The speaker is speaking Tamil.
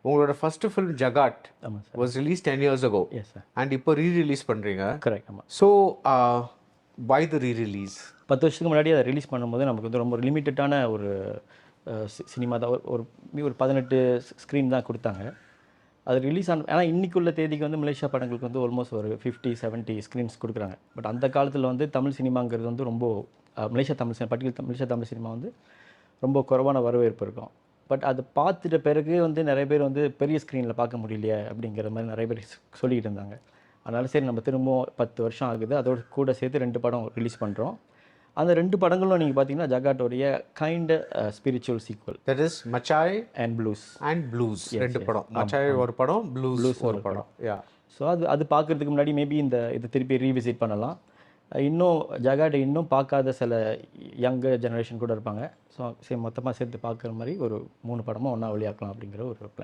உங்களோட ஃபர்ஸ்ட் ஃபிலிம் ஜகாட் ஆமாம் sir. Was release 10 years ago. Yes sir. And இப்போ ரீ-ரிலீஸ் பண்ணுறீங்க. கரெக்ட். ஆமாம். So why the re-release? 10 வருஷத்துக்கு முன்னாடி அதை ரிலீஸ் பண்ணும்போது நமக்கு வந்து ரொம்ப லிமிட்டடான ஒரு சினிமா தான். ஒரு 18 ஸ்க்ரீன் தான் கொடுத்தாங்க. அது ரிலீஸ் ஆன ஆனால் இன்றைக்குள்ள தேதிக்கு வந்து மலேசியா படங்களுக்கு வந்து ஆல்மோஸ்ட் ஒரு 50-70 ஸ்க்ரீன்ஸ் கொடுக்குறாங்க. பட் அந்த காலத்தில் வந்து தமிழ் சினிமாங்கிறது வந்து ரொம்ப Malaysia Tamil cinema Malaysia Tamil cinema வந்து ரொம்ப குறைவான வரவேற்பு இருக்கும். பட் அது பார்த்துட்ட பிறகு வந்து நிறைய பேர் வந்து பெரிய ஸ்க்ரீனில் பார்க்க முடியலையே அப்படிங்கிற மாதிரி நிறைய பேர் சொல்லிக்கிட்டு இருந்தாங்க. அதனால சரி நம்ம திரும்பவும் 10 வருஷம் ஆகுது, அதோட கூட சேர்த்து 2 படம் ரிலீஸ் பண்ணுறோம். அந்த 2 படங்களும் நீங்கள் பார்த்தீங்கன்னா ஜகாட்டோடைய kind spiritual sequel. That is மச்சாய் அண்ட் ப்ளூஸ். அண்ட் ப்ளூஸ் 2 படம். மச்சாய் ஒரு படம், ப்ளூஸ் ஒரு படம். யா. ஸோ அது பார்க்குறதுக்கு முன்னாடி மேபி இதை திருப்பி ரீவிசிட் பண்ணலாம். இன்னும் ஜகாட்டை இன்னும் பார்க்காத சில யங்கர் ஜெனரேஷன் கூட இருப்பாங்க. ஸோ சரி மொத்தமாக சேர்த்து பார்க்குற மாதிரி ஒரு 3 படமும் ஒன்றா வெளியாக்கலாம் அப்படிங்கிற ஒரு பிளான்.